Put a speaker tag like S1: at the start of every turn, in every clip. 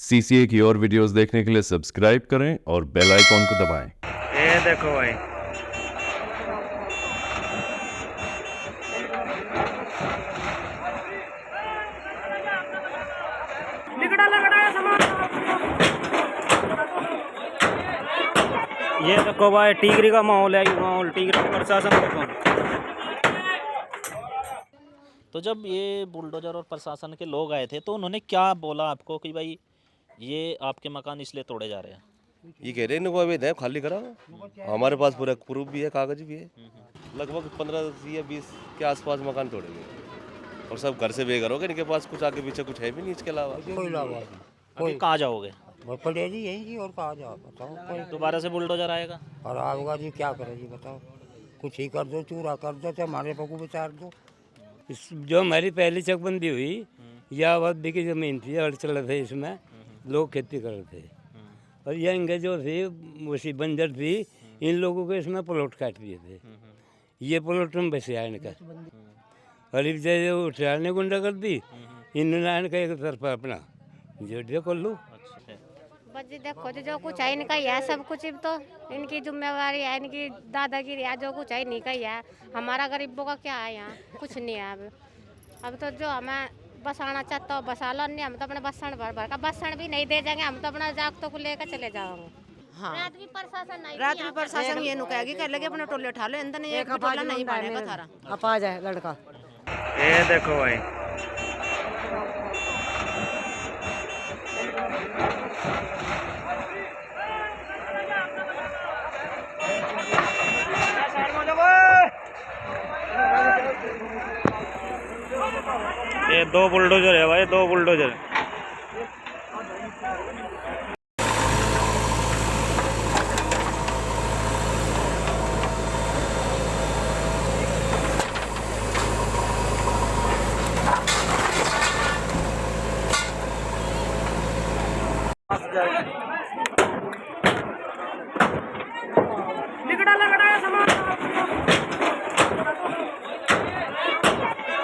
S1: CCA की और videos देखने के लिए सब्सक्राइब करें और बेल आइकॉन को दबाएं।
S2: ये देखो भाई, ये देखो भाई टिगरी का माहौल है। ये माहौल टिगरी प्रशासन देखो।
S3: तो जब ये बुलडोजर और प्रशासन के लोग आए थे तो उन्होंने क्या बोला आपको कि भाई ये आपके मकान इसलिए तोड़े जा रहे हैं?
S4: ये कह रहे हैं इनको अवैध है, खाली कराओ। हमारे पास पूरा प्रूफ भी है, कागज भी है। लगभग 15 या 20 के आसपास मकान तोड़े हुए और सब घर से बेघर हो गए। इनके पास कुछ आगे पीछे कुछ है भी नहीं इसके अलावा।
S5: कोई लावा
S3: अभी कहाँ जाओगे?
S5: नहीं पड़ेगी यही जी, और कहाँ जाओ बताओ। कोई
S3: दोबारा से बुलडोजर आएगा?
S5: और आऊगा जी, क्या करे जी बताओ। कुछ ही कर दो, चूरा कर दो, चाहे हमारे पकू विचार दो।
S6: इस जो हमारी पहली चकबंदी हुई यह बहुत बिकी जमीन थी, हल चल रहे थे, इसमें लोग खेती कर रहे थे। और यह इनके जो थी उसी बंजर थी, इन लोगों को इसमें प्लॉट काट दिए थे। ये प्लॉट में बसे आया इनका। और इस जो उठार ने गुंडा कर दी, इन्होंने आने का एक तरफा अपना जो कर लो।
S7: बस जी देखो जी, जो कुछ है इनका ही है सब कुछ। अब तो इनकी जिम्मेवारी है, इनकी दादागिरी है। जो कुछ है इन्हीं का ही है। हमारा गरीबों का क्या है, यहाँ कुछ नहीं है। अब तो जो हमें बसाना चाहता हो बसा लो, नहीं हम तो अपने बसन भर भर का बसन भी नहीं दे जाएंगे। हम तो अपना जागतों को लेकर चले जाओगे।
S8: हाँ,
S7: रात भी प्रशासन नहीं,
S8: रात में प्रशासन ये नु कहेगी कर लगे अपने टोले उठा लो, अंदर नहीं एक टोला नहीं बनेगा थारा।
S5: अब आ जाए लड़का।
S2: ये देखो भाई, ये 2 बुलडोजर है भाई, 2 बुलडोजर।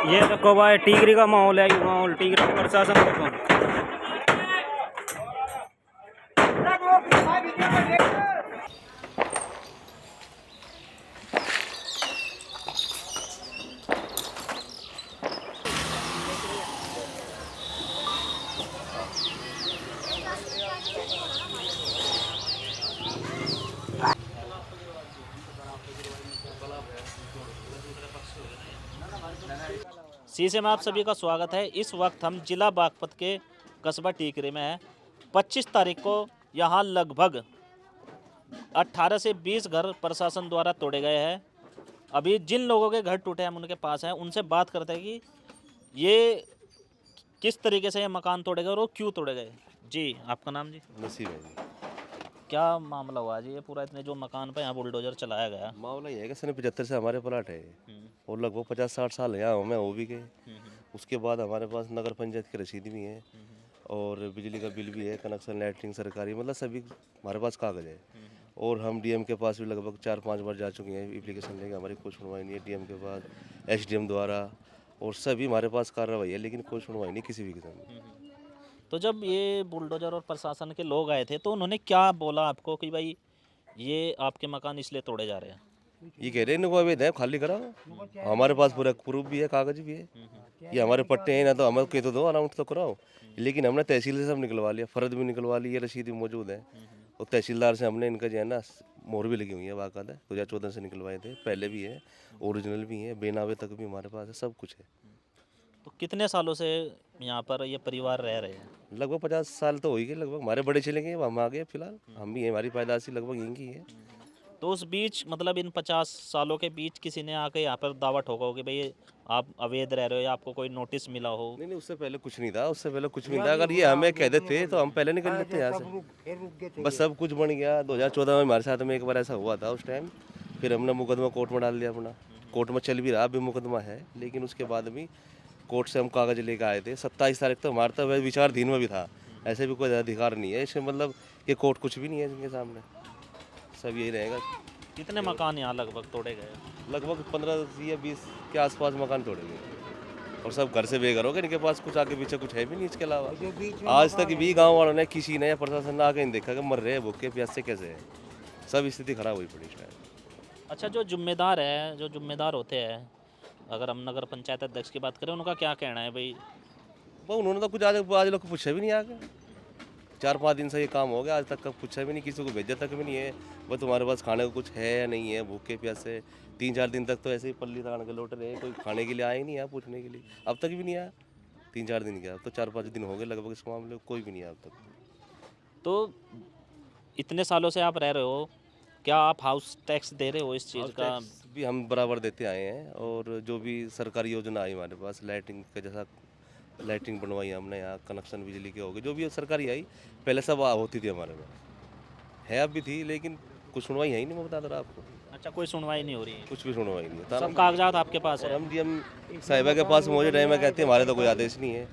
S2: ये देखो भाई टिगरी का माहौल है। ये माहौल टिगरी प्रशासन देखो।
S3: शीशे में आप सभी का स्वागत है। इस वक्त हम जिला बागपत के कस्बा टीकरी में हैं। 25 तारीख को यहाँ लगभग 18 से 20 घर प्रशासन द्वारा तोड़े गए हैं। अभी जिन लोगों के घर टूटे हैं हम उनके पास हैं, उनसे बात करते हैं कि ये किस तरीके से ये मकान तोड़े गए और वो क्यों तोड़े गए। जी आपका नाम जी?
S4: नसीब है जी।
S3: क्या मामला हुआ जी? ये पूरा इतने जो मकान पे यहाँ बुलडोजर चलाया गया?
S4: मामला ये है कि सन 75 से हमारे प्लाट है और लगभग 50-60 साल यहाँ हमें हो भी गए। उसके बाद हमारे पास नगर पंचायत की रसीद भी है और बिजली का बिल भी है, कनेक्शन लैटरिंग सरकारी, मतलब सभी हमारे पास कागज है। और हम डीएम के पास भी लगभग 4-5 बार जा चुके हैं एप्लीकेशन लेके, हमारी कोई सुनवाई नहीं है। डीएम के पास, एसडीएम द्वारा, और सभी हमारे पास कार्रवाई है, लेकिन कोई सुनवाई नहीं किसी भी किस्म की।
S3: तो जब ये बुलडोजर और प्रशासन के लोग आए थे तो उन्होंने क्या बोला आपको कि भाई ये आपके मकान इसलिए तोड़े जा रहे हैं?
S4: ये कह रहे हैं इनको अवैध है, खाली कराओ। हमारे पास पूरा प्रूफ भी है, कागज भी है। ये हमारे पट्टे हैं ना, तो हमें कह तो दो अलाउंस तो कराओ। लेकिन हमने तहसील से सब निकलवा लिया, फर्द भी निकलवा ली, ये रसीद भी मौजूद है। और तहसीलदार से हमने इनका जो है ना मोहर भी लगी हुई है, बाकायदा 2014 से निकलवाए थे, पहले भी है, ओरिजिनल भी है, बेनावे तक भी हमारे पास है, सब कुछ है।
S3: तो कितने सालों से यहाँ पर ये परिवार रह रहे हैं?
S4: लगभग 50 साल तो हो ही गए, लगभग हमारे बड़े चले गए, हम आ गए फिलहाल, हम भी हैं, हमारी पैदाशी लगभग यहीं की है।
S3: तो उस बीच मतलब इन 50 सालों के बीच किसी ने आके यहाँ पर दावा ठोका हो कि भाई आप अवैध रह रहे हो या आपको कोई नोटिस मिला हो?
S4: नहीं, उससे पहले कुछ नहीं था, उससे पहले कुछ नहीं था। अगर ये हमें कह देते तो हम पहले निकल लेते यहाँ से। बस सब कुछ बन गया। 2014 में हमारे साथ में एक बार ऐसा हुआ था उस टाइम, फिर हमने मुकदमा कोर्ट में डाल दिया अपना। कोर्ट में चल भी रहा, अभी मुकदमा है, लेकिन उसके बाद भी कोर्ट से हम कागज लेकर आए थे। 27 तारीख तो हमारा तो विचारधीन में भी था, ऐसे भी कोई अधिकार नहीं है इसमें, मतलब ये कोर्ट कुछ भी नहीं है इनके सामने, सब यही रहेगा।
S3: कितने मकान यहाँ लगभग तोड़े गए?
S4: लगभग 15 या 20 के आसपास मकान तोड़े गए और और सब घर से बेघर हो गए, इनके पास कुछ आगे पीछे कुछ है भी नहीं इसके अलावा।
S5: जो बीच में
S4: आज तक भी गांव वालों ने किसी ने या प्रशासन ने आके नहीं देखा कि मर रहे हैं भूखे प्यासे कैसे है। सब स्थिति खराब हुई पड़ी इस टाइम।
S3: अच्छा, जो जिम्मेदार है, जो जिम्मेदार होते हैं, अगर हम नगर पंचायत अध्यक्ष की बात करें, उनका क्या कहना है भाई?
S4: वो उन्होंने तो कुछ आज लोग को पूछा भी नहीं आगे। 4-5 दिन से ये काम हो गया, आज तक का पूछा भी नहीं, किसी को भेजा तक भी नहीं है। वो तुम्हारे पास खाने को कुछ है या नहीं है, भूखे प्यासे 3-4 दिन तक तो ऐसे ही पल्ली तान के लौट रहे हैं, कोई खाने के लिए आया ही नहीं है पूछने के लिए। अब तक भी नहीं आया, 3-4 दिन गया, अब तो 4-5 दिन हो गए लगभग इस मामले में, कोई भी नहीं आया अब तक।
S3: तो इतने सालों से आप रह रहे हो, क्या आप हाउस टैक्स दे रहे हो इस चीज़ का?
S4: टैक्स भी हम बराबर देते आए हैं, और जो भी सरकारी योजना आई हमारे पास, लाइटिंग का जैसा लाइटिंग बनवाई हमने यहाँ, कनेक्शन बिजली के हो गए, जो भी सरकारी आई पहले सब होती थी हमारे में, है अब भी थी, लेकिन कुछ सुनवाई है ही नहीं। मैं बता रहा आपको,
S3: अच्छा, कोई सुनवाई नहीं हो रही है,
S4: कुछ भी सुनवाई नहीं होता।
S3: सब कागजात आपके पास है?
S4: हम डीएम साहिबा के पास मौजूद है, मैं कहते हैं हमारे तो कोई आदेश नहीं है।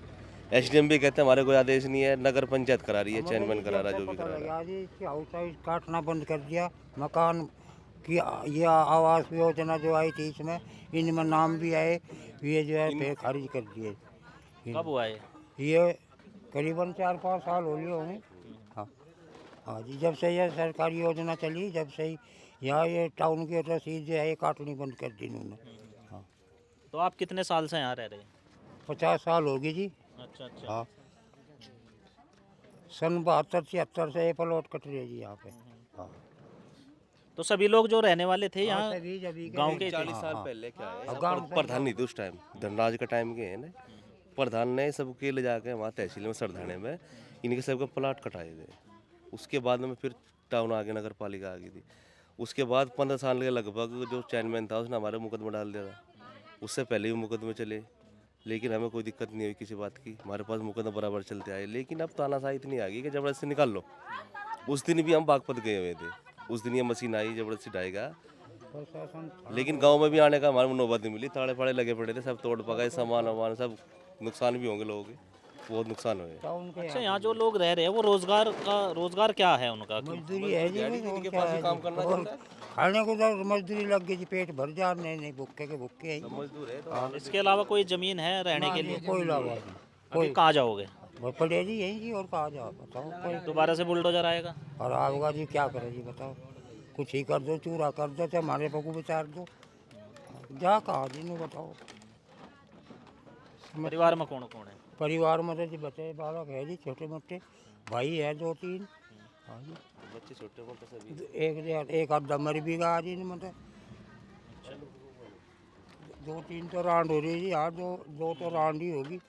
S4: एसडीएम भी कहते हैं हमारे कोई आदेश नहीं है, नगर पंचायत करा रही है, चेयरमैन करा रहा है, जो भी करा रहा है।
S5: आज इसकी हाउस साइज काटना बंद कर दिया। मकान की ये आवास योजना जो आई थी, इसमें इनमें नाम भी आए, ये जो है फिर खारिज कर दिए।
S3: कब हुआ है?
S5: ये करीबन 4-5 साल हो लिए होंगे। हाँ हाँ जी, जब से ये सरकारी योजना चली, जब से ही यहाँ ये टाउन की रसीद जो है ये काटनी बंद कर दी इन्होंने। हाँ,
S3: तो आप कितने साल से यहाँ रह रहे हैं?
S5: 50 साल होगी जी।
S3: अच्छा अच्छा।
S5: हाँ, सन 72-73 से ये प्लॉट कट रही है जी यहाँ पे। हाँ,
S3: तो सभी लोग जो रहने वाले थे यहाँ
S5: सभी जभी
S3: गांव के?
S4: 40 साल पहले क्या है,
S5: अब गाँव
S4: प्रधान नहीं थे उस टाइम, धनराज का टाइम के है ना, प्रधान ने सबके ले जाके वहाँ तहसील में सरधाने में इनके सबके प्लाट कटाए थे। उसके बाद में फिर टाउन आ गया, नगर पालिका आ गई थी। उसके बाद 15 साल के लगभग जो चेयरमैन था उसने हमारे मुकदमा डाल दिया था। उससे पहले भी मुकदमे चले, लेकिन हमें कोई दिक्कत नहीं हुई किसी बात की, हमारे पास मुकदमा बराबर चलते आए। लेकिन अब तानाशाही इतनी आ गई कि जबरदस्ती निकाल लो। उस दिन भी हम बागपत गए हुए थे, उस दिन ये मशीन आई जबरदस्ती ढाएगा, लेकिन गांव में भी आने का हमारे नौबत नहीं मिली। ताड़े फाड़े लगे पड़े थे, सब तोड़ पकाए, सामान वामान सब नुकसान भी होंगे, लोगों के बहुत नुकसान हुए।
S5: टाउन के
S3: अच्छा, यहाँ जो लोग रह रहे हैं वो रोजगार क्या है उनका?
S5: मजदूरी है जी,
S4: इनके पास ही काम करना
S5: और खाने को तो मजदूरी लग गई जी, पेट भर जा, नहीं भूखे के भूखे है।
S4: मजदूर है तो
S3: इसके अलावा कोई जमीन है रहने के लिए?
S5: कोई लाभ नहीं,
S3: अभी कहाँ जाओगे?
S5: वो पड़े जी यहीं जी, और कहाँ जाओ बताओ। कोई
S3: दोबारा से बुलडोजर आएगा?
S5: और आएगा जी, क्या करे जी बताओ। कुछ ही कर दो, चूरा कर दो, तो हमारे पकू विचार दो, जा कहाँ जी नहीं बताओ।
S3: परिवार में कौन कौन है?
S5: परिवार में तो जी बच्चे बालक है जी, छोटे मोटे भाई है 2-3। हाँ जी,
S4: बच्चे छोटे मोटे सभी।
S5: एक आधा मर भी गया जी, मतलब 2-3 तो रांड हो रही है जी। हाँ, दो तो रांड ही होगी,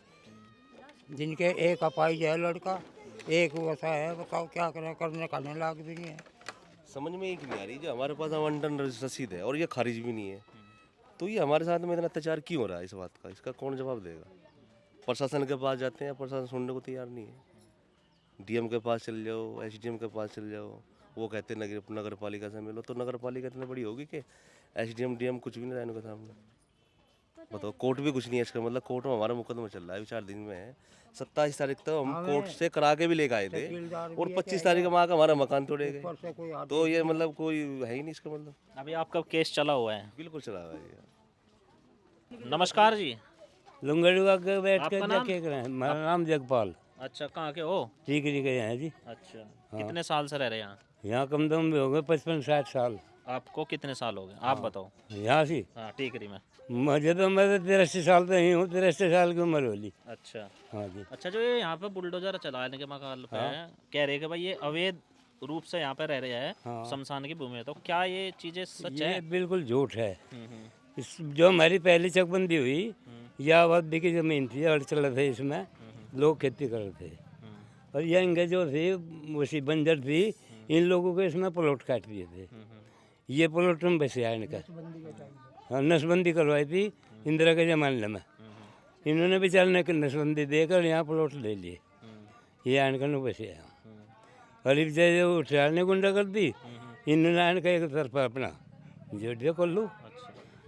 S5: जिनके एक अपाई है लड़का, एक वैसा है। बताओ क्या करें, करने खाने लायक भी नहीं है।
S4: समझ में एक नहीं आ रही, जो हमारे पास आवंटन रसीद है और ये खारिज भी नहीं है, तो ये हमारे साथ में इतना अत्याचार क्यों हो रहा है, इस बात का इसका कौन जवाब देगा? प्रशासन के पास जाते हैं, प्रशासन सुनने को तैयार नहीं है। डीएम के पास चल जाओ, एसडीएम के पास चल जाओ, वो कहते हैं नगर पालिका से मिलो, तो नगर पालिका इतनी बड़ी होगी कि एसडीएम डीएम कुछ भी नहीं रहा इनके सामने। बताओ, कोर्ट भी कुछ नहीं है इसका मतलब। कोर्ट में हमारा मुकदमा चल रहा है, 4 दिन में है। 27 तारीख तक हम कोर्ट से करा के भी लेकर आए थे, और 25 तारीख को आकर हमारा मकान तोड़े गए।
S5: ऊपर से कोई आदमी
S4: तो ये मतलब कोई है ही नहीं इसका मतलब।
S3: अभी आपका केस चला हुआ है?
S4: बिल्कुल चला हुआ है ये।
S3: नमस्कार जी।
S6: लुंगड़ुआ के बैठ
S3: आपका
S6: के
S3: नाम?
S6: देखे रहे हैं। मेरा नाम जगपाल,
S3: अच्छा, कहाँ के हो?
S6: टीकरी के हैं जी।
S3: अच्छा, कितने साल से रह रहे हैं यहाँ?
S6: यहाँ कम दम भी हो गए 55-60 साल।
S3: आपको कितने साल हो गए, आप बताओ?
S6: यहाँ से
S3: हाँ, टीकरी में।
S6: मुझे तो मैं 83 साल तो ही हूँ, 83 साल की उम्र होली।
S3: अच्छा
S6: हाँ जी।
S3: अच्छा, जो ये यहाँ पे बुलडोजर चलाने के मकान पे कह रहे हैं कि भाई ये अवैध रूप से यहाँ पे रह रहे हैं, शमशान की भूमि है, तो क्या ये चीजें सच
S6: ये
S3: है?
S6: बिल्कुल झूठ है। इस जो हमारी पहली चकबंदी हुई, यह आबादी की ज़मीन थी, हल चल रहे थे, इसमें लोग खेती कर रहे थे, और यह इनके जो थी उसी बंजर थी, इन लोगों को इसमें प्लॉट काट दिए थे। ये प्लॉट में बसे आए इनका। हाँ, नसबंदी करवाई थी इंदिरा के ज़माने में। इन्होंने बेचारे ने नसबंदी देकर यहाँ प्लॉट ले लिए, ये आन कर बसे आए। और बेचारे उठा ने गुंडा कर दी, इन्होंने आन का एक तरफ अपना जोड़ कर लूँ।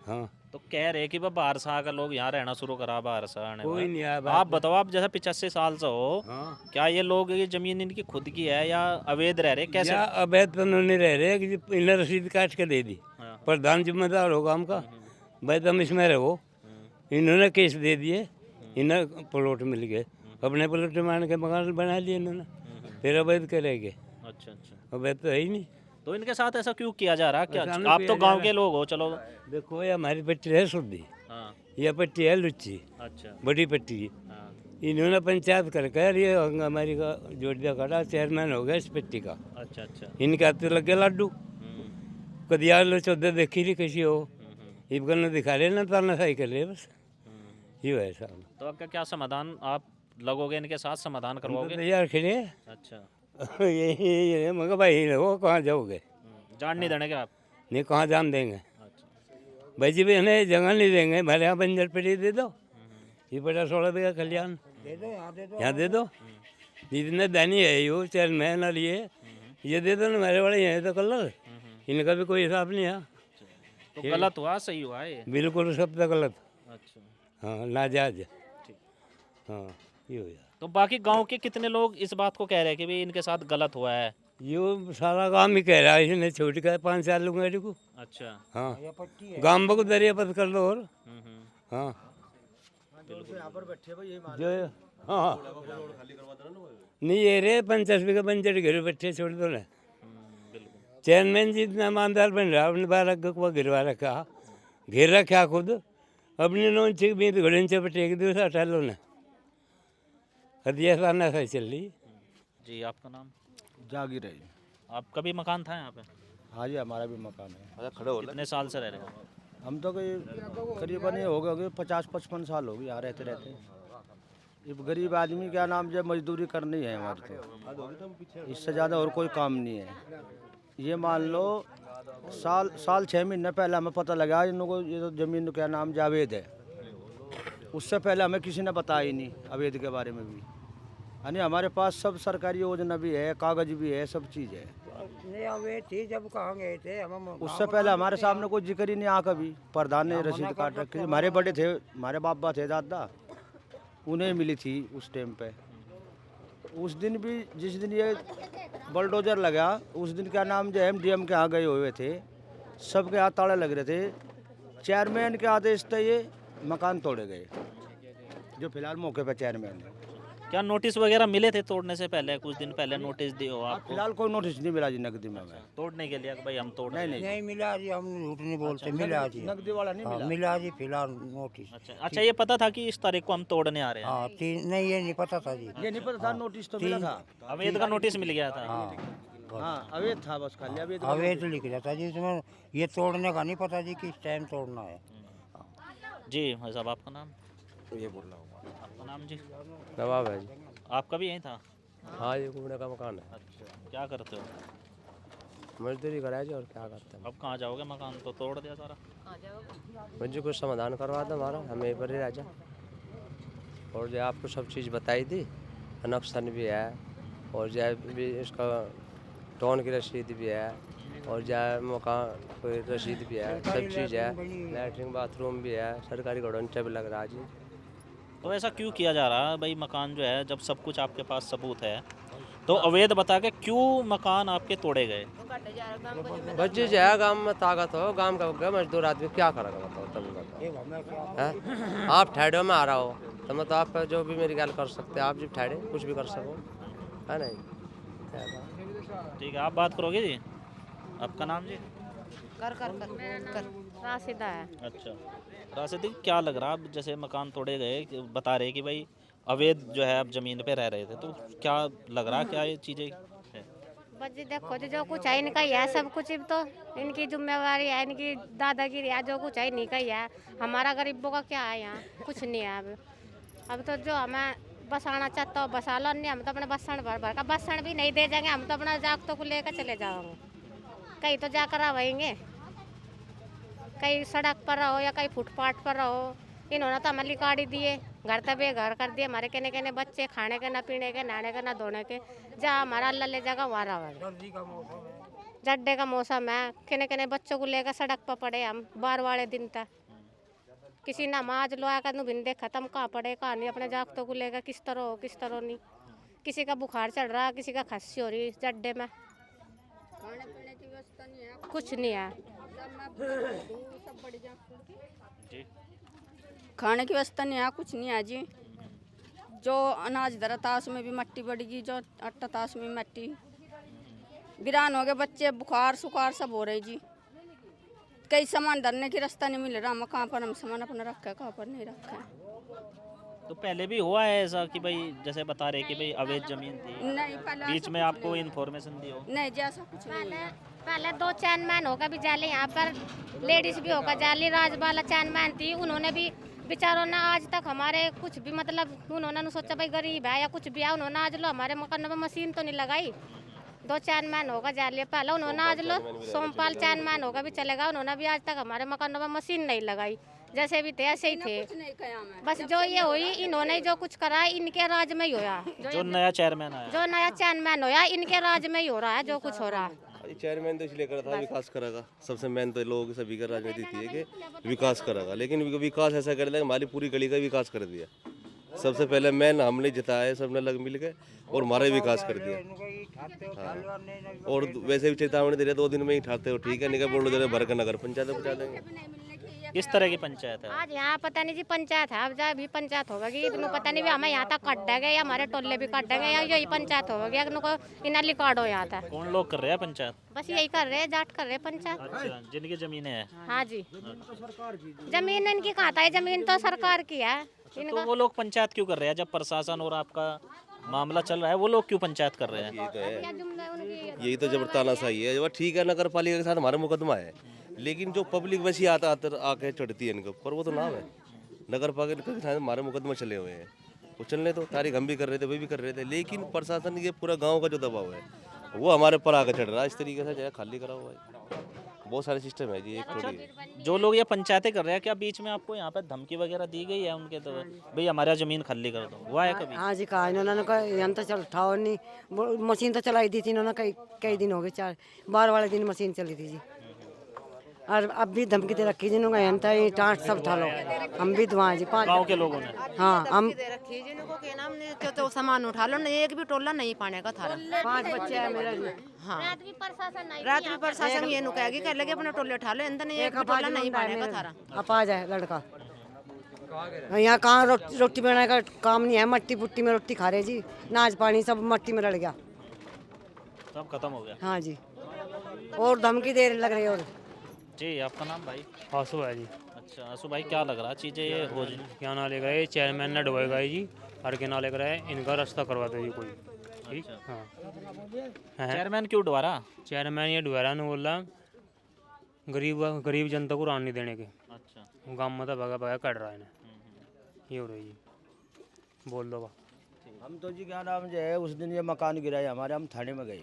S6: हाँ,
S3: तो कह रहे कि भाई बाहर से आकर लोग यहाँ रहना शुरू करा, बाहर से आने
S6: कोई
S3: में।
S6: नहीं आया।
S3: आप बताओ, आप जैसे 85 साल से हो,
S6: हाँ,
S3: क्या ये लोग, ये जमीन इनकी खुद की है या अवैध रह रहे, कैसे?
S6: या अवैध तो उन्होंने रह रहे कि इन्हें रसीद काट के दे दी।
S3: हाँ।
S6: प्रधान जिम्मेदार होगा हमका, भाई तुम इसमें रहो। इन्होंने केस दे दिए, इन्हें प्लॉट मिल गए, अपने प्लॉट मान के मकान बना लिए इन्होंने, फिर अवैध करेंगे,
S3: अच्छा अच्छा।
S6: अवैध तो है ही नहीं।
S3: तो इनके साथ ऐसा क्यों किया जा रहा है? क्या
S6: ऐसा नहीं
S3: आप
S6: किया
S3: तो
S6: जा
S3: गांव
S6: रहा।
S3: के लोग हो, चलो।
S6: देखो ये हमारी पट्टी है शुद्धि,
S3: हाँ
S6: यह पट्टी है लुच्ची,
S3: अच्छा।
S6: बड़ी पट्टी।
S3: हाँ
S6: इन्होंने पंचायत कर कर ये हमारी का जोड़िया खड़ा चेयरमैन हो गया इस पट्टी का।
S3: अच्छा अच्छा।
S6: इनके हाथ लगे लाडू, कभी यार लो चौदह देखी नहीं कैसी हो, इबकन दिखा रहे ना ताना सही कर ले बस, ये है साहब।
S3: तो आपका क्या समाधान आप लगोगे इनके साथ, समाधान करवाओगे?
S6: तैयार खड़े हैं।
S3: अच्छा।
S6: ये मगर भाई रहो कहाँ जाओगे,
S3: जान नहीं देने क्या आप?
S6: नहीं कहाँ जान देंगे
S3: अच्छा।
S6: भाई जी, हमें जगह नहीं देंगे, मेरे यहाँ बंजर पड़ी दे दो, ये बड़ा 16 बीघा खलियान
S5: दे दो,
S6: यहाँ दे दो, जितने दानी है यो चेयरमैन और ये दे दो ना, मेरे वाले यहाँ तो कलर, इनका भी कोई हिसाब नहीं है।
S3: तो गलत हुआ सही हुआ ये?
S6: बिल्कुल सब तो गलत,
S3: अच्छा।
S6: हाँ नाजायज, हाँ ये हो गया।
S3: तो बाकी गांव के कितने लोग इस बात को कह रहे हैं कि भाई इनके साथ गलत हुआ है?
S6: यो सारा काम ही कह रहा है, इसने छोड़ कर 5 साल लूँगा को।
S3: अच्छा।
S6: हाँ गांव को दरिया पत कर दो और
S3: हम्म।
S6: हाँ जो हाँ नहीं ये रे 50 बीघा बंजर घेरे बैठे छोड़ दो ना।
S3: बिल्कुल।
S6: चेयरमैन जी इतना ईमानदार बन रहा, अपने 12 को गिरवा रखा, घेर रखा खुद, अपने नोन चिक भी घोड़े से पटेक दो हटा लो ना, हदिया साना सही चल रही।
S3: जी आपका नाम?
S9: जागीर है।
S3: आपका भी मकान था यहाँ पे?
S9: हाँ जी, हमारा भी मकान है।
S3: कितने साल से रह रहे हो?
S9: हम तो कोई करीबन ये हो गए 50-55 साल हो गए यहाँ रहते रहते। ये गरीब आदमी क्या नाम, जब मजदूरी करनी है हमारी, तो इससे ज़्यादा और कोई काम नहीं है। ये मान लो साल 6 महीने पहले हमें पता लगा इन लोगों को ये तो ज़मीन क्या नाम जावेद है, उससे पहले हमें किसी ने बताया ही नहीं अवैध के बारे में भी। यानी हमारे पास सब सरकारी योजना भी है, कागज भी है, सब चीज़ है।
S5: नहीं अवैध थी जब कहाँ गए थे हम,
S9: उससे पहले हमारे सामने कोई जिक्र ही नहीं आ कभी। प्रधान ने रसीद काट रखी, हमारे बड़े थे, हमारे बाबा थे दादा, उन्हें मिली थी उस टाइम पे। उस दिन भी जिस दिन ये बलडोजर लगा उस दिन क्या नाम जो MDM के यहाँ गए हुए थे, सबके हाथ ताले लग रहे थे। चेयरमैन के आदेश से ये मकान तोड़े गए, जो फिलहाल मौके पर चेयरमैन है।
S3: क्या नोटिस वगैरह मिले थे तोड़ने से पहले? कुछ दिन पहले नोटिस दिए हो आपको?
S9: फिलहाल कोई नोटिस नहीं मिला जी नकदी में हमें।
S3: तोड़ने के लिए कि भाई हम तोड़?
S5: नहीं मिला जी, हम झूठ नहीं बोलते, मिला जी,
S9: नकदी वाला नहीं
S5: हाँ,
S9: मिला।
S5: मिला जी फिलहाल नोटिस।
S3: अच्छा ये पता था कि इस तारीख को हम तोड़ने आ रहे हैं?
S5: हाँ नहीं ये नहीं पता था जी।
S9: ये नहीं पता था, नोटिस तो मिला था।
S3: अवैध का नोटिस मिल गया था?
S9: हाँ अवैध था, बस खाली अवैध।
S5: अवैध लिख जाता जी इसमें, ये तोड़ने का नहीं पता जी किस टाइम तोड़ना है।
S3: जी भाई साहब आपका नाम?
S4: ये बोल रहा हूँ।
S3: आपका नाम जी?
S4: नवाब है जी।
S3: आपका भी यहीं था?
S4: हाँ ये घूमने का मकान है।
S3: अच्छा क्या करते हो?
S4: मजदूरी कराए जी, और क्या करते हैं।
S3: अब कहाँ जाओगे? मकान तो तोड़ दिया सारा।
S4: मुझे कुछ समाधान करवा दो हमारा, हम यहीं पर ही रह जाए। और जो आपको सब चीज़ बताई थी, कनेक्शन भी है, और जो भी इसका टोन की रसीद भी है, और जो मकान कोई रसीद भी है, सब चीज़ है, लैट्रिन बाथरूम भी है, सरकारी गड़ंचा भी लग रहा है जी।
S3: तो ऐसा क्यों किया जा रहा है भाई? मकान जो है, जब सब कुछ आपके पास सबूत है, तो अवैध बता के क्यों मकान आपके तोड़े गए?
S4: बच्चे जो है गाँव में ताकत हो, गाँव का होगा मजदूर आदमी क्या करेगा बताओ, तब बताओ। हैं? आप ठहरे में आ रहा हो तो मतलब आप जो भी मेरी गल कर सकते हैं, आप जब ठहरे कुछ भी कर सको, है नहीं।
S3: ठीक है, आप बात करोगे जी? आपका नाम जी?
S8: कर
S7: राशिदा है।
S3: अच्छा राशिद जी, क्या लग रहा है जैसे मकान तोड़े गए, बता रहे कि भाई अवैध जो है आप ज़मीन पे रह रहे थे, तो क्या लग रहा है, क्या ये चीज़ें है?
S7: बस जी देखो जी, जो कुछ है इनका ही है सब कुछ, अब तो इनकी जिम्मेवारी है, इनकी दादागिरी है, जो कुछ है इन्हीं का ही है। हमारा गरीबों का क्या है यहाँ? कुछ नहीं है अब तो जो हमें बसाना चाहता हो बसा लो, नहीं हम तो अपने बसन भर भर का बसन भी नहीं दे जाएंगे, हम तो अपना जागतों को लेकर चले जाओगे, कहीं तो जाकर आवेंगे, कहीं सड़क पर रहो या कहीं फुटपाथ पर रहो। इन्होंने तो हमें लिकाड़ी दिए, घर तक बेघर कर दिए, हमारे कहने कहने बच्चे खाने के ना पीने के, नहाने के ना धोने के, जहाँ हमारा अल्लाह ले जाएगा वहाँ रहोगे। जड्डे का मौसम है, कहने कहने बच्चों को लेकर सड़क पर पड़े हम बार वाले दिन तक। किसी नमाज लो आकर भिंदे खत्म, कहाँ पड़े कहाँ नहीं, अपने जागतों को लेकर किस तरह हो किस तरह नहीं। किसी का बुखार चढ़ रहा, किसी का खांसी हो रही जड्डे में, कुछ नहीं है।
S10: खाने की व्यवस्था नहीं है, कुछ नहीं है जी। जो अनाज धरा ताश में भी मट्टी बढ़ेगी, जो आटा ताश में मट्टी, वीरान हो गए बच्चे, बुखार सुखार सब हो रही जी। कई सामान धरने की रास्ता नहीं मिल रहा, हम कहाँ पर हम सामान अपना रखा है, कहाँ पर नहीं रखा है।
S3: तो पहले भी हुआ है ऐसा कि भाई जैसे बता रहे कि भाई अवैध जमीन थी,
S10: नहीं पहले
S3: बीच में आपको इन्फॉर्मेशन दी हो?
S10: नहीं जी, ऐसा कुछ नहीं है।
S7: पहले 2 चैनमैन होगा भी जाले, यहाँ पर लेडीज भी होगा जाली, राजबाला चैनमैन थी, उन्होंने भी बेचारों ने आज तक हमारे कुछ भी मतलब उन्होंने सोचा भाई गरीब है या कुछ भी है, उन्होंने आज लो हमारे मकान में मशीन तो नहीं लगाई। 2 चैनमैन होगा जालिए पहले, उन्होंने आज लो सोमपाल चैनमैन होगा भी चलेगा, उन्होंने भी आज तक हमारे मकान में मशीन नहीं लगाई। जैसे भी थे ऐसे ही थे, बस जो ये हुई इन्होंने जो कुछ करा इनके राज में ही होया।
S3: जो नया चेयरमैन आया,
S7: जो नया चैनमैन होया इनके राज में ही हो रहा है जो कुछ हो रहा है।
S4: चेयरमैन तो इसलिए करा था विकास करेगा, सबसे मेन तो लोगों की सभी का राजनीति थी कि विकास करेगा, लेकिन विकास ऐसा कर दिया हमारी पूरी गली का विकास कर दिया। सबसे पहले मैन हमने जिताया, सबने लग मिल के और हमारा ही विकास कर दिया। हाँ। और वैसे भी चेतावनी दे रहे 2 दिन में ही ठाते हो, ठीक है, निकल बोल दे भर का नगर पंचायत पहुँचा देंगे।
S3: किस तरह की पंचायत है?
S7: आज यहाँ पता नहीं जी पंचायत है, अब जब भी पंचायत होगा कि इतनों पता नहीं भी हमें यहाँ तक काट देंगे या हमारे टोले भी काट देंगे या यही पंचायत होगी, इनको इन्हें रिकॉर्ड हो यहाँ तक।
S3: कौन लोग कर रहे हैं पंचायत?
S7: बस यही कर रहे हैं, जाट कर रहे हैं पंचायत।
S3: अच्छा, जिनकी जमीनें हैं?
S7: हाँ जी, जमीन इनकी कहाँ था, जमीन तो सरकार की है।
S3: तो वो लोग पंचायत क्यों कर रहे हैं जब प्रशासन और आपका मामला चल रहा है? वो लोग क्यों पंचायत कर रहे हैं?
S4: यही तो है, यही तो जबरताना सही है। ठीक है, नगर पालिका के साथ हमारा मुकदमा है, लेकिन जो पब्लिक वैसी आके चढ़ती है इनके ऊपर, वो तो नाम है। नगर पालिका के साथ हमारे मुकदमा चले हुए हैं, वो चलने तो तारीख हम भी कर रहे थे, वे भी कर रहे थे, लेकिन प्रशासन के पूरा गांव का जो दबाव है वो हमारे पर आके चढ़ रहा है। इस तरीके से जो खाली करा हुआ है, बहुत सारे सिस्टम है जी। एक थोड़ी
S3: जो लोग ये पंचायतें कर रहे हैं, क्या बीच में आपको यहाँ पे धमकी वगैरह दी गई है उनके तो भाई हमारा जमीन खाली कर दो, हुआ है कभी?
S11: हाँ जी, कहा इन्होंने, कहा यहाँ तो चल उठाओ नहीं, मशीन तो चलाई दी थी इन्होंने, कई दिन हो गए, 4 वाले दिन मशीन चली थी जी। और अब भी धमकी दे रखी जिन्होंने, हम तो टाँट सब उठा लो, हम भी दुआ जी 5
S3: गाँव के लोगों ने।
S11: हाँ, हम
S8: दे रखी जिनको के नाम ने तो सामान उठा लो, नहीं एक भी टोला नहीं पाने का थारा।
S11: 5 बच्चे हैं मेरा जी।
S8: हाँ,
S7: रात भी
S8: प्रशासन ये नु कहेगी कर लगे अपने टोले उठा लो, अंदर नहीं एक भी टोला नहीं पाने का थारा।
S11: अब आ जाए लड़का, यहाँ कहाँ रोटी बनाने का काम नहीं है, मट्टी पुट्टी में रोटी खा रहे जी, नाच पानी सब मट्टी में रड़ गया,
S3: सब खत्म हो गया।
S11: हाँ जी, और धमकी दे लग रही है। और
S3: जी, आपका नाम भाई?
S6: आंसू है जी।
S3: अच्छा आंसू भाई, क्या लग रहा चीज़ें ये हो जी?
S6: क्या ना ले गए चेयरमैन ने डुबा गए जी, हर के ना ले गए इनका रास्ता करवा दे जी कोई। ठीक, हाँ।
S3: चेयरमैन क्यों डुबारा?
S6: चेयरमैन ये डुबारा ने बोला गरीब जनता को रान नहीं देने के।
S3: अच्छा,
S6: गाँव में तो भगा भगा कट रहा है ना, ये हो रही जी। बोल दो
S9: हम तो जी क्या नाम जो है, उस दिन ये मकान गिराए हमारे, हम थाने में गए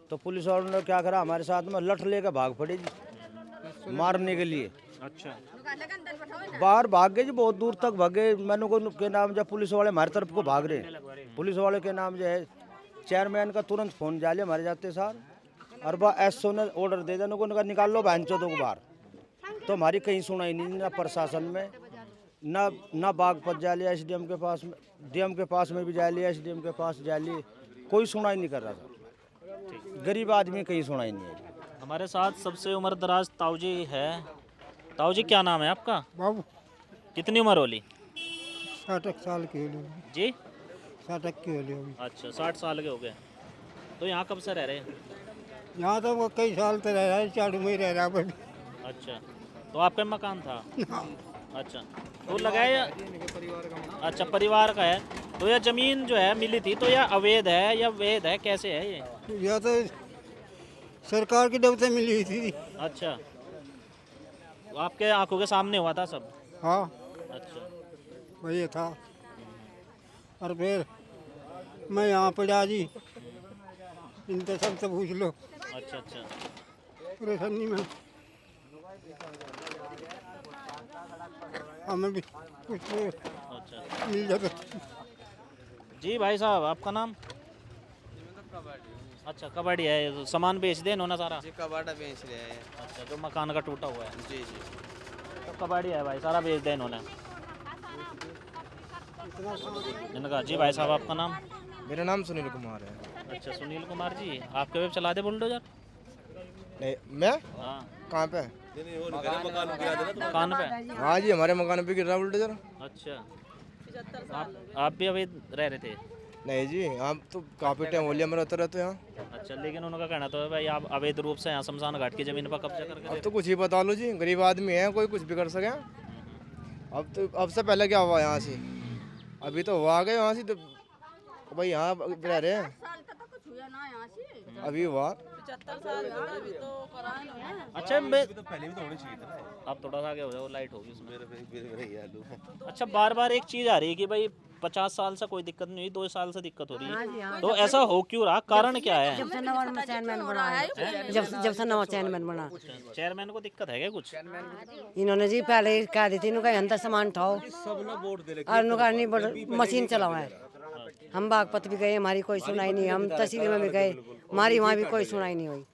S9: तो पुलिस वालों ने क्या करा, हमारे साथ में लठ लेकर भाग पड़े जी मारने के लिए।
S3: अच्छा,
S9: बाहर भाग गए जी, बहुत दूर तक भागे। मैंने को के नाम जब पुलिस वाले हमारी तरफ को भाग रहे, पुलिस वाले के नाम जो है चेयरमैन का तुरंत फोन जाले हमारे जाते सार, और वह एसओ ने ऑर्डर दे देने को, निकाल लो बहन चौदह को बाहर। तो हमारी कहीं सुनाई नहीं, ना प्रशासन में, ना बागपत जा लिया एसडीएम के पास में, डीएम के पास में भी जा लिया, एसडीएम के पास जा लिए, कोई सुनाई नहीं कर रहा था। गरीब आदमी कहीं सुनाई नहीं है।
S3: हमारे साथ सबसे उम्र दराज ताऊ जी है। ताऊ जी, क्या नाम है आपका?
S5: बाबू,
S3: कितनी उम्र होली?
S5: 60 साल की हो
S3: जी,
S5: 60 की हो।
S3: अच्छा, 60 साल के हो गए। तो यहाँ कब से रह रहे हैं?
S5: यहाँ तो वो कई साल तो रह रहा है, चालू में ही रह रहा है।
S3: अच्छा, तो आपका मकान था? अच्छा, तो लगाया? अच्छा, परिवार का है। तो यह जमीन जो है मिली थी, तो यह अवैध है या वैध है, कैसे है ये?
S5: यह तो सरकार की तरफ से मिली हुई थी।
S3: अच्छा, तो आपके आंखों के सामने हुआ था सब?
S5: हाँ,
S3: अच्छा,
S5: वही था। और फिर मैं यहाँ पड़ा जी, इनसे सबसे पूछ लो।
S3: अच्छा अच्छा,
S5: परेशानी में हमें भी कुछ
S3: अच्छा।
S5: मिल जाता।
S3: जी भाई साहब, आपका नाम? अच्छा, कबाड़ी है, तो सामान बेच दे इन्होंने सारा?
S12: जी, कबाड़ा बेच रहे हैं।
S3: अच्छा, जो मकान का टूटा हुआ है?
S12: जी जी,
S3: तो कबाड़ी है भाई, सारा बेच दे इन्होंने इनका। जी भाई साहब, आपका नाम?
S12: मेरा नाम सुनील कुमार है।
S3: अच्छा, सुनील कुमार जी, आपके वेब चला दे बुलडोजर?
S9: नहीं मैं
S3: हाँ
S9: कहाँ पे?
S3: मकान पे।
S9: हाँ जी, हमारे मकान पे गिर रहा बुलडोजर।
S3: अच्छा, आप भी अभी रह रहे थे?
S9: नहीं जी, हम तो काफ़ी टाइम हो लिया मैं रहते रहते यहाँ।
S3: अच्छा, लेकिन उनका कहना तो है भाई आप अवैध रूप से यहाँ शमशान घाट की जमीन पर कब्जा करके
S9: अब तो कुछ ही बता लो जी, गरीब आदमी है, कोई कुछ भी कर सके। अब से पहले क्या हुआ यहाँ से? अभी तो हुआ गए यहाँ से तो भाई यहाँ रह रहे हैं, अभी हुआ।
S3: अच्छा मैं आप थोड़ा सा आगे हो जाओ, लाइट होगी उसमें। अच्छा, बार बार एक चीज आ रही है कि भाई 50 साल से कोई दिक्कत नहीं हुई, 2 साल से दिक्कत हो रही है, तो ऐसा हो क्यों रहा? कारण क्या है?
S11: जब से नवा चेयरमैन बना है, जब से नवा चेयरमैन बना,
S3: चेयरमैन को दिक्कत है क्या कुछ?
S11: इन्होंने जी पहले कह दी थी इनका अंदर सामान उठाओ और इनका नहीं मशीन चलाओ है। हम बागपत भी गए, हमारी कोई सुनाई नहीं, हम तहसील में भी गए, हमारी वहाँ भी कोई सुनाई नहीं हुई।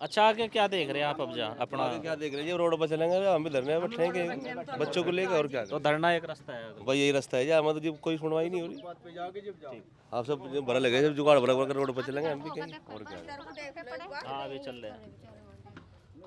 S3: अच्छा, आगे क्या देख रहे हैं आप? अब जा अपना
S4: क्या देख रहे हैं, रोड पर चलेंगे, हम भी धरने में बैठेंगे बच्चों को लेकर, और क्या
S3: तो धरना एक रास्ता है।
S4: भाई यही रास्ता है, मतलब जब कोई सुनवाई नहीं हो रही, आप सब भरा लगे, जब जुगाड़ भरा कर रोड पर चलेंगे हम भी कहीं, और क्या।
S3: हाँ, अभी चल रहे हैं।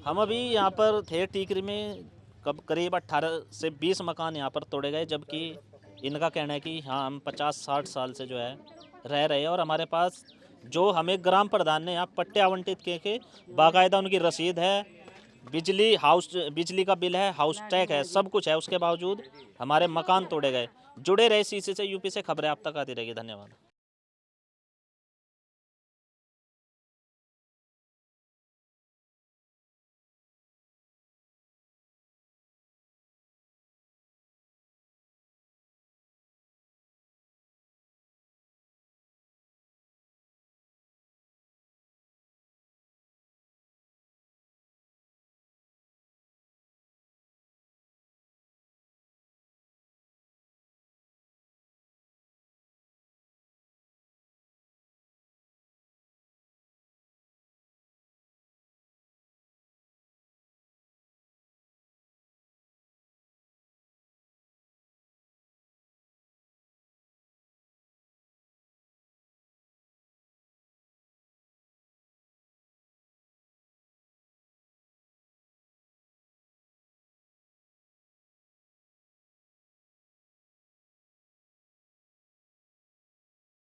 S3: हम अभी यहाँ पर थे टीकरी में, कब करीब 18 से 20 मकान यहाँ पर तोड़े गए, जबकि इनका कहना है कि हाँ हम 50-60 साल से जो है रह रहे हैं, और हमारे पास जो हमें ग्राम प्रधान ने यहाँ पट्टे आवंटित किए के बाकायदा उनकी रसीद है, बिजली का बिल है, हाउस टैग है, सब कुछ है, उसके बावजूद हमारे मकान तोड़े गए। जुड़े रहे CC से, यूपी से खबरें आप तक आती रहेगी। धन्यवाद।